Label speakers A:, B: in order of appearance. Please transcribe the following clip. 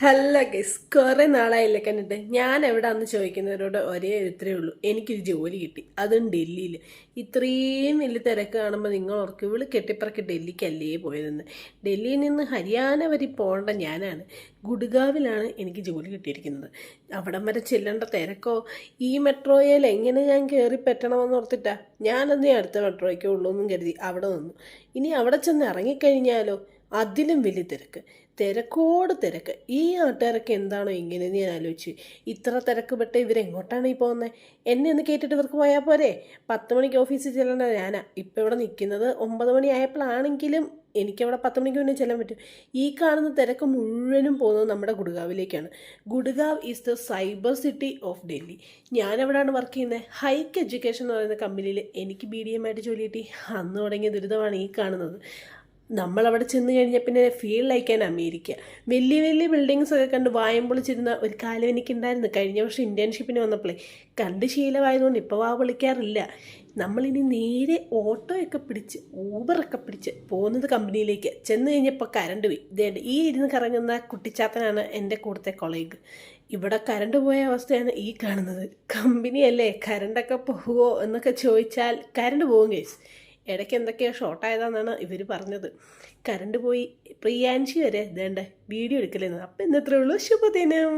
A: Hello guys, കുറെ നാളായില്ലേ കണ്ടിട്ട്. ഞാൻ എവിടാന്ന് ചോദിക്കുന്നവരോട് ഒരേ ഉത്തരേ ഉള്ളൂ, എനിക്കൊരു ജോലി കിട്ടി, അതും ഡൽഹിയിൽ. ഇത്രയും വലിയ തിരക്ക് കാണുമ്പോൾ നിങ്ങൾ ഓർക്കും ഇവള് കെട്ടിപ്പറക്കി ഡൽഹിക്കല്ലേ പോയതെന്ന്. ഡൽഹിയിൽ നിന്ന് ഹരിയാന വരെ പോകേണ്ട ഞാനാണ്. ഗുഡ്ഗാവിലാണ് എനിക്ക് ജോലി കിട്ടിയിരിക്കുന്നത്. അവിടം വരെ ചെല്ലേണ്ട തിരക്കോ, ഈ മെട്രോയിൽ എങ്ങനെ ഞാൻ കയറി പറ്റണമെന്ന് ഓർത്തിട്ടാ ഞാനന്നേ അടുത്ത മെട്രോയ്ക്കേ ഉള്ളൂ എന്നും കരുതി അവിടെ നിന്നു. ഇനി അവിടെ ചെന്ന് ഇറങ്ങിക്കഴിഞ്ഞാലോ അതിലും വലിയ തിരക്ക്, തിരക്കോട് തിരക്ക്. ഈ നാട്ടുകാരൊക്കെ എന്താണോ ഇങ്ങനെയെന്ന് ഞാൻ ആലോചിച്ച്. ഇത്ര തിരക്ക് പെട്ട് ഇവരെങ്ങോട്ടാണ് ഈ പോകുന്നത്? എന്നെ ഒന്ന് കേട്ടിട്ട് ഇവർക്ക് പോയാൽ പോരെ? 10 മണിക്ക് ഓഫീസിൽ ചെല്ലേണ്ട ഞാനാ ഇപ്പം ഇവിടെ നിൽക്കുന്നത്. 9 മണി ആയപ്പോഴാണെങ്കിലും എനിക്കവിടെ 10 മണിക്ക് മുന്നേ ചെല്ലാൻ പറ്റും. ഈ കാണുന്ന തിരക്ക് മുഴുവനും പോകുന്നത് നമ്മുടെ ഗുഡ്ഗാവിലേക്കാണ്. Gurgaon is the cyber city of Delhi. ഞാനെവിടെയാണ് വർക്ക് ചെയ്യുന്നത്? ഹൈക്ക് എഡ്യൂക്കേഷൻ എന്ന് പറയുന്ന കമ്പനിയിൽ എനിക്ക് BDM ആയിട്ട് ജോലി കിട്ടി. അന്ന് തുടങ്ങിയ ദുരിതമാണ് ഈ കാണുന്നത്. നമ്മളവിടെ ചെന്ന് കഴിഞ്ഞാൽ പിന്നെ ഫീൽ ലൈക്കാൻ അമേരിക്ക. വലിയ വലിയ ബിൽഡിങ്സ് ഒക്കെ കണ്ട് വായം പൊളിച്ചിരുന്ന ഒരു കാലം എനിക്കുണ്ടായിരുന്നു. കഴിഞ്ഞ വർഷം ഇൻറ്റേൺഷിപ്പിന് വന്നപ്പോഴേ കണ്ട് ശീലമായതുകൊണ്ട് ഇപ്പോൾ വാ വിളിക്കാറില്ല. നമ്മളിനി നേരെ ഓട്ടോയൊക്കെ പിടിച്ച് ഊബറൊക്കെ പിടിച്ച് പോകുന്നത് കമ്പനിയിലേക്ക്. ചെന്ന് കഴിഞ്ഞപ്പോൾ കറണ്ട് പോയി. ഇതേണ്ട ഈ ഇരുന്ന് കറങ്ങുന്ന കുട്ടിച്ചാത്തനാണ് എൻ്റെ കൂടത്തെ കൊളീഗ്. ഇവിടെ കറണ്ട് പോയ അവസ്ഥയാണ് ഈ കാണുന്നത്. കമ്പനിയല്ലേ, കറണ്ടൊക്കെ പോകുമോ എന്നൊക്കെ ചോദിച്ചാൽ കറണ്ട് പോകും കേസ്. ഇടയ്ക്ക് എന്തൊക്കെയോ ഷോർട്ടായതാണെന്നാണ് ഇവർ പറഞ്ഞത്. കറണ്ട് പോയി. പ്രിയാൻഷി വരെ ഇതേണ്ട വീഡിയോ എടുക്കലെന്ന്. അപ്പം ഇന്നത്രേ ഉള്ളൂ. ശുഭദിനം.